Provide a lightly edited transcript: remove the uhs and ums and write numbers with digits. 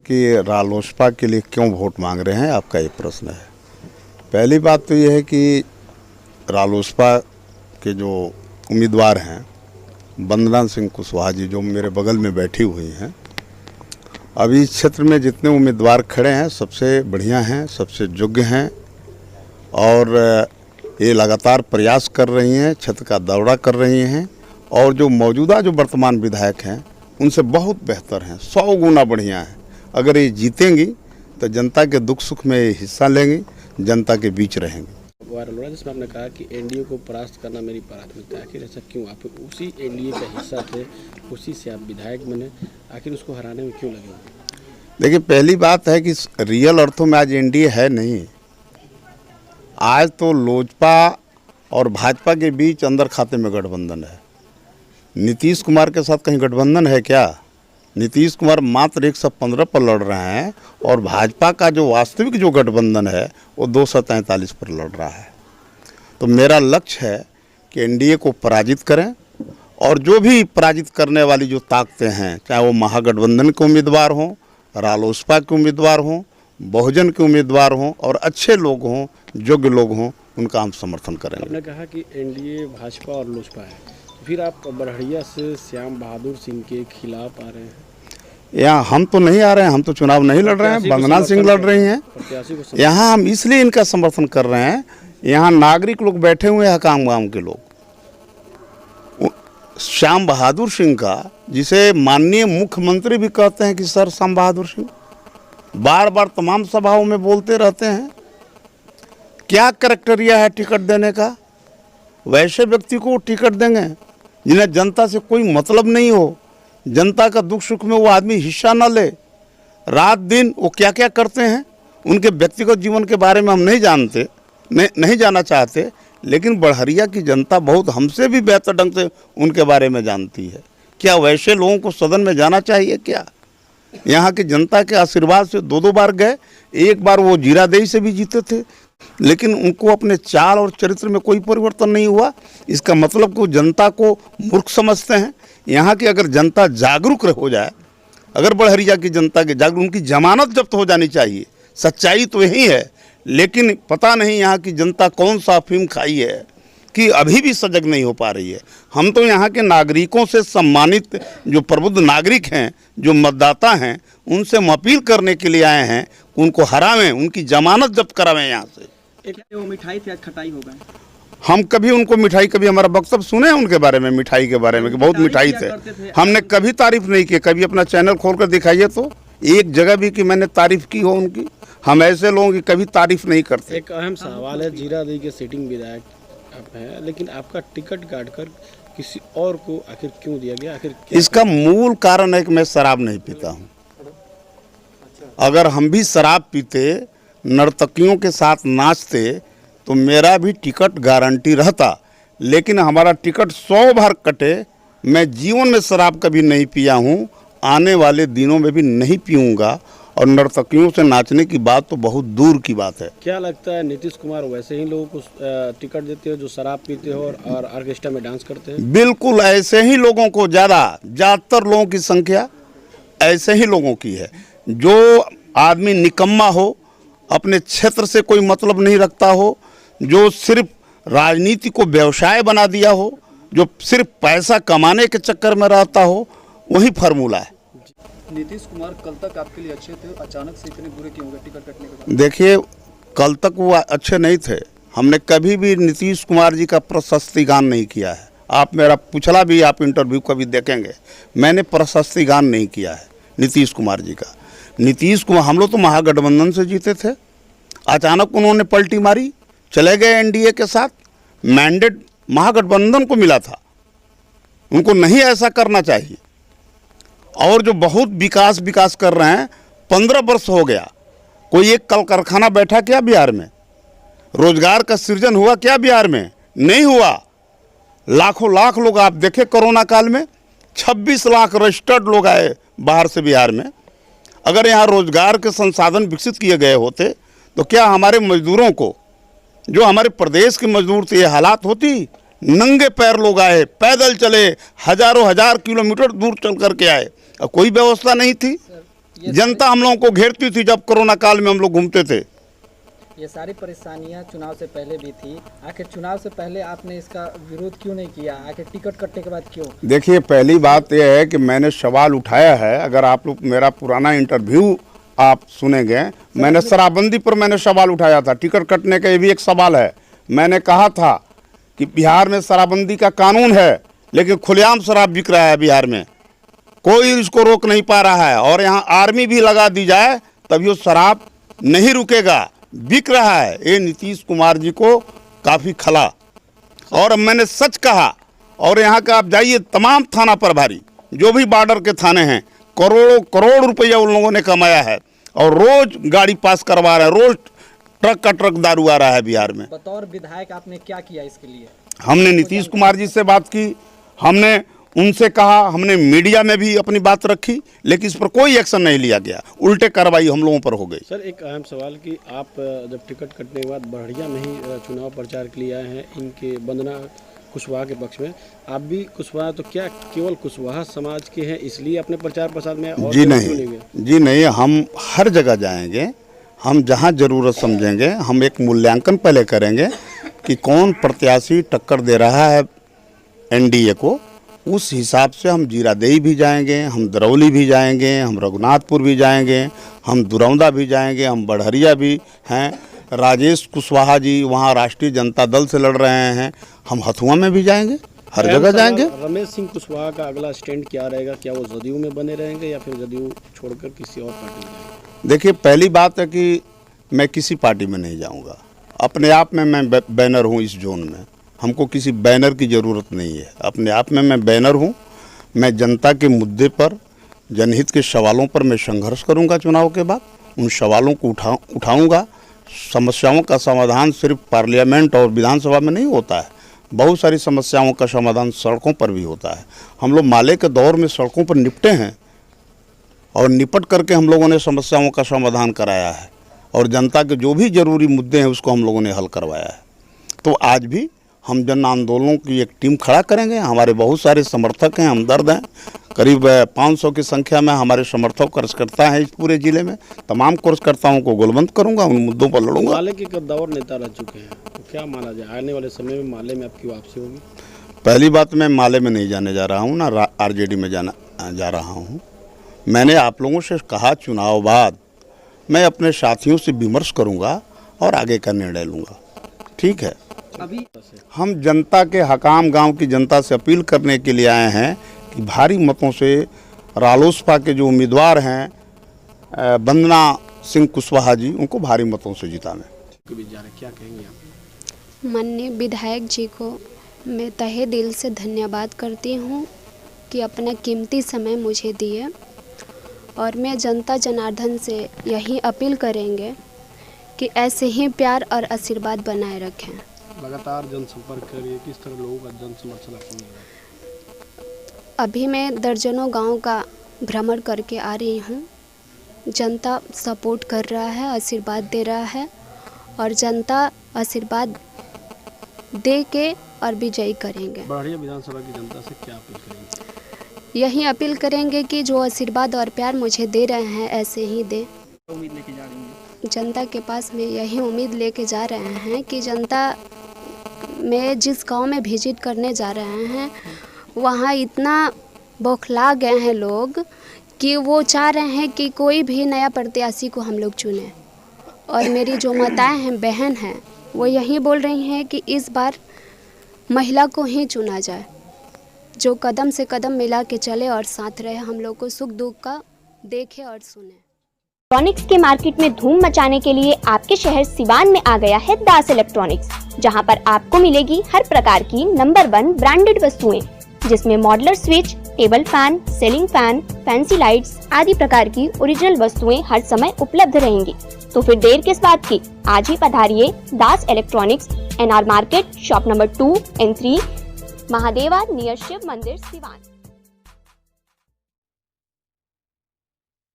कि रालोसपा के लिए क्यों वोट मांग रहे हैं, आपका ये प्रश्न है। पहली बात तो ये है कि रालोसपा के जो उम्मीदवार हैं वंदना सिंह कुशवाहा जी, जो मेरे बगल में बैठी हुई हैं, अभी इस क्षेत्र में जितने उम्मीदवार खड़े हैं सबसे बढ़िया हैं, सबसे योग्य हैं और ये लगातार प्रयास कर रही हैं, क्षेत्र का दौरा कर रही हैं और जो मौजूदा जो वर्तमान विधायक हैं उनसे बहुत बेहतर हैं, 100 गुना बढ़िया हैं। अगर ये जीतेंगी तो जनता के दुख सुख में ये हिस्सा लेंगी, जनता के बीच रहेंगी। वायरल हो रहा है जिसमें आपने कहा कि एनडीए को परास्त करना मेरी प्राथमिकता है। आखिर ऐसा क्यों? आप उसी एनडीए का हिस्सा थे, उसी से आप विधायक बने, आखिर उसको हराने में क्यों लगे? देखिए, पहली बात है कि रियल अर्थों में आज एनडीए है नहीं। आज तो लोजपा और भाजपा के बीच अंदर खाते में गठबंधन है। नीतीश कुमार के साथ कहीं गठबंधन है क्या? नीतीश कुमार मात्र 115 पर लड़ रहे हैं और भाजपा का जो वास्तविक जो गठबंधन है वो 243 पर लड़ रहा है। तो मेरा लक्ष्य है कि एनडीए को पराजित करें और जो भी पराजित करने वाली जो ताकतें हैं, चाहे वो महागठबंधन के उम्मीदवार हों, रालोसपा के उम्मीदवार हों, बहुजन के उम्मीदवार हों और अच्छे लोग हों, योग्य लोग हों, उनका हम समर्थन करेंगे। आपने कहा कि एनडीए भाजपा और लोजपा है, फिर आप बड़हरिया से श्याम बहादुर सिंह के खिलाफ आ रहे हैं। यहाँ हम तो नहीं आ रहे हैं, हम तो चुनाव नहीं लड़ रहे हैं, वंदना सिंह लड़ रही हैं। यहाँ हम इसलिए इनका समर्थन कर रहे हैं, यहाँ नागरिक लोग बैठे हुए हैं, काम गाँव के लोग। श्याम बहादुर सिंह का, जिसे माननीय मुख्यमंत्री भी कहते हैं कि सर श्याम बहादुर सिंह, बार बार तमाम सभाओं में बोलते रहते हैं। क्या करैक्टेरिया है टिकट देने का? वैसे व्यक्ति को टिकट देंगे जिन्हें जनता से कोई मतलब नहीं हो, जनता का दुख सुख में वो आदमी हिस्सा न ले, रात दिन वो क्या क्या करते हैं उनके व्यक्तिगत जीवन के बारे में हम नहीं जानते, नहीं जाना चाहते, लेकिन बड़हरिया की जनता बहुत हमसे भी बेहतर ढंग से उनके बारे में जानती है। क्या वैसे लोगों को सदन में जाना चाहिए क्या? यहाँ की जनता के आशीर्वाद से 2-2 बार गए, एक बार वो जीरादेई से भी जीते थे, लेकिन उनको अपने चाल और चरित्र में कोई परिवर्तन नहीं हुआ। इसका मतलब कि जनता को मूर्ख समझते हैं। यहाँ की अगर जनता जागरूक हो जाए, अगर बड़हरिया की जनता के जागरूक, उनकी जमानत जब्त हो जानी चाहिए। सच्चाई तो यही है, लेकिन पता नहीं यहाँ की जनता कौन सा अफीम खाई है कि अभी भी सजग नहीं हो पा रही है। हम तो यहाँ के नागरिकों से सम्मानित जो प्रबुद्ध नागरिक हैं, जो मतदाता हैं, उनसे हम अपील करने के लिए आए हैं, उनको हरावें, उनकी जमानत जब्त करावें। यहाँ से एक वो मिठाई थी, आज खटाई हो गए। हम कभी उनको मिठाई, कभी हमारा वक्तव्य सुने हैं उनके बारे में, मिठाई के बारे में कि बहुत मिठाई थे? हमने कभी तारीफ नहीं की। कभी अपना चैनल खोल कर दिखाइए तो एक जगह भी कि मैंने तारीफ की हो उनकी। हम ऐसे लोगों की कभी तारीफ नहीं करते। एक अहम सवाल है, जीरादेई के सिटिंग विधायक आप हैं, लेकिन आपका टिकट काटकर किसी और को आखिर क्यों दिया गया? आखिर इसका मूल कारण है कि मैं शराब नहीं पीता हूँ। अगर हम भी शराब पीते, नर्तकियों के साथ नाचते, तो मेरा भी टिकट गारंटी रहता, लेकिन हमारा टिकट 100 बार कटे। मैं जीवन में शराब कभी नहीं पिया हूँ, आने वाले दिनों में भी नहीं पीऊँगा, और नर्तकियों से नाचने की बात तो बहुत दूर की बात है। क्या लगता है नीतीश कुमार वैसे ही लोगों को टिकट देते हो जो शराब पीते हो और ऑर्केस्ट्रा में डांस करते हैं? बिल्कुल ऐसे ही लोगों को, ज़्यादातर लोगों की संख्या ऐसे ही लोगों की है। जो आदमी निकम्मा हो, अपने क्षेत्र से कोई मतलब नहीं रखता हो, जो सिर्फ राजनीति को व्यवसाय बना दिया हो, जो सिर्फ पैसा कमाने के चक्कर में रहता हो, वही फार्मूला है। नीतीश कुमार कल तक आपके लिए अच्छे थे, अचानक से इतने बुरे क्यों हो गए टिकट कटने के बाद? देखिए, कल तक वो अच्छे नहीं थे। हमने कभी भी नीतीश कुमार जी का प्रशस्ति गान नहीं किया है। आप मेरा पिछला भी आप इंटरव्यू कभी देखेंगे, मैंने प्रशस्ति गान नहीं किया है नीतीश कुमार जी का। नीतीश कुमार, हम लोग तो महागठबंधन से जीते थे, अचानक उन्होंने पलटी मारी, चले गए एनडीए के साथ। मैंडेट महागठबंधन को मिला था, उनको नहीं ऐसा करना चाहिए। और जो बहुत विकास कर रहे हैं, 15 वर्ष हो गया, कोई एक कल कारखाना बैठा क्या बिहार में? रोजगार का सृजन हुआ क्या बिहार में? नहीं हुआ। लाखों लाख लोग आप देखे कोरोना काल में 26 लाख रजिस्टर्ड लोग आए बाहर से बिहार में। अगर यहाँ रोजगार के संसाधन विकसित किए गए होते तो क्या हमारे मजदूरों को, जो हमारे प्रदेश के मजदूर थे, ये हालात होती? नंगे पैर लोग आए, पैदल चले, हजारों हजार किलोमीटर दूर चल करके आए, और कोई व्यवस्था नहीं थी। जनता हम लोगों को घेरती थी जब कोरोना काल में हम लोग घूमते थे। ये सारी परेशानियां चुनाव से पहले भी थी, आखिर चुनाव से पहले आपने इसका विरोध क्यों नहीं किया? आखिर टिकट कटने के बाद क्यों? देखिए, पहली बात यह है कि मैंने सवाल उठाया है, अगर आप लोग मेरा पुराना इंटरव्यू आप सुनेंगे, मैंने शराबबंदी पर मैंने सवाल उठाया था। टिकट कटने का ये भी एक सवाल है। मैंने कहा था कि बिहार में शराबबंदी का कानून है, लेकिन खुलेआम शराब बिक रहा है बिहार में, कोई इसको रोक नहीं पा रहा है। और यहाँ आर्मी भी लगा दी जाए तभी वो शराब नहीं रुकेगा, बिक रहा है। ये नीतीश कुमार जी को काफ़ी खला, और मैंने सच कहा। और यहाँ का आप जाइए, तमाम थाना प्रभारी जो भी बॉर्डर के थाने हैं, करोड़ों करोड़ रुपया उन लोगों ने कमाया है, और रोज गाड़ी पास करवा रहे हैं, रोज ट्रक का ट्रक दारू आ रहा है बिहार में। बतौर विधायक आपने क्या किया इसके लिए? हमने नीतीश कुमार जी से बात की, हमने उनसे कहा, हमने मीडिया में भी अपनी बात रखी, लेकिन इस पर कोई एक्शन नहीं लिया गया, उल्टे कार्रवाई हम लोगों पर हो गई। सर, एक अहम सवाल कि आप जब टिकट कटने के बाद बढ़िया में ही चुनाव प्रचार के लिए आए हैं इनके वंदना कुशवाहा के पक्ष में, आप भी कुशवाहा, तो क्या केवल कुशवाहा समाज के हैं इसलिए अपने प्रचार प्रसार में? और जी नहीं, हम हर जगह जाएंगे, हम जहां ज़रूरत समझेंगे, हम एक मूल्यांकन पहले करेंगे कि कौन प्रत्याशी टक्कर दे रहा है एनडीए को, उस हिसाब से हम जीरादेई भी जाएंगे, हम दरौली भी जाएंगे, हम रघुनाथपुर भी जाएंगे, हम दुरौंदा भी जाएंगे, हम बड़हरिया भी हैं। राजेश कुशवाहा जी वहाँ राष्ट्रीय जनता दल से लड़ रहे हैं, हम हथुआ में भी जाएंगे, हर जगह जाएंगे। रमेश सिंह कुशवाहा का अगला स्टैंड क्या रहेगा? क्या वो जदयू में बने रहेंगे या फिर जदयू छोड़कर किसी और पार्टी में जाएंगे? देखिए, पहली बात है कि मैं किसी पार्टी में नहीं जाऊंगा। अपने आप में मैं बैनर हूं इस जोन में, हमको किसी बैनर की ज़रूरत नहीं है। अपने आप में मैं बैनर हूं। मैं जनता के मुद्दे पर, जनहित के सवालों पर मैं संघर्ष करूंगा। चुनाव के बाद उन सवालों को उठाऊंगा। समस्याओं का समाधान सिर्फ पार्लियामेंट और विधानसभा में नहीं होता है, बहुत सारी समस्याओं का समाधान सड़कों पर भी होता है। हम लोग माले के दौर में सड़कों पर निपटे हैं, और निपट करके हम लोगों ने समस्याओं का समाधान कराया है, और जनता के जो भी जरूरी मुद्दे हैं उसको हम लोगों ने हल करवाया है। तो आज भी हम जन आंदोलनों की एक टीम खड़ा करेंगे। हमारे बहुत सारे समर्थक हैं, हमदर्द हैं, करीब 500 की संख्या में हमारे समर्थक कार्यकर्ता हैं इस पूरे जिले में। तमाम कार्यकर्ताओं को गोलबंद करूंगा, उन मुद्दों पर लड़ूंगा। माले के कद्दावर नेता रह चुके हैं, तो क्या माना जाए आने वाले समय में माले में आपकी वापसी होगी? पहली बात, मैं माले में नहीं जाने जा रहा हूँ, ना आरजेडी में जा रहा हूँ। मैंने आप लोगों से कहा, चुनाव बाद मैं अपने साथियों से विमर्श करूँगा और आगे का निर्णय लूँगा। ठीक है, अभी हम जनता के, हकाम गांव की जनता से अपील करने के लिए आए हैं कि भारी मतों से रालोसपा के जो उम्मीदवार हैं वंदना सिंह कुशवाहा जी, उनको भारी मतों से जिताने। क्या कहेंगे आप? माननीय विधायक जी को मैं तहे दिल से धन्यवाद करती हूँ कि अपना कीमती समय मुझे दिए, और मैं जनता जनार्दन से यही अपील करेंगे कि ऐसे ही प्यार और आशीर्वाद बनाए रखें। लगातार जनसंपर्क करिए, किस तरह लोगों का जन समर्थन आपको मिल रहा है? अभी मैं दर्जनों गांव का भ्रमण करके आ रही हूँ। जनता सपोर्ट कर रहा है, आशीर्वाद दे रहा है, और जनता आशीर्वाद दे के और विजयी करेंगे। बढ़िया विधानसभा की जनता से क्या अपील करेंगे? यही अपील करेंगे कि जो आशीर्वाद और प्यार मुझे दे रहे हैं ऐसे ही दे। उम्मीद लेके जा रही हैं? जनता के पास में यही उम्मीद लेके जा रहे हैं कि जनता में जिस गांव में विजिट करने जा रहे हैं, वहाँ इतना बौखला गए हैं लोग कि वो चाह रहे हैं कि कोई भी नया प्रत्याशी को हम लोग चुनें। और मेरी जो माताएं हैं, बहन हैं, वो यही बोल रही हैं कि इस बार महिला को ही चुना जाए, जो कदम से कदम मिला के चले और साथ रहे, हम लोग को सुख दुख का देखे और सुने। इलेक्ट्रॉनिक्स के मार्केट में धूम मचाने के लिए आपके शहर सिवान में आ गया है दास इलेक्ट्रॉनिक्स, जहां पर आपको मिलेगी हर प्रकार की नंबर 1 ब्रांडेड वस्तुएं, जिसमें modular switch, table fan, ceiling fan, fancy lights आदि प्रकार की ओरिजिनल वस्तुएं हर समय उपलब्ध रहेंगी। तो फिर देर किस बात की, आज ही पधारिए Das electronics, NR market, shop number 2 and 3, Mahadeva near Shiv मंदिर, सिवान।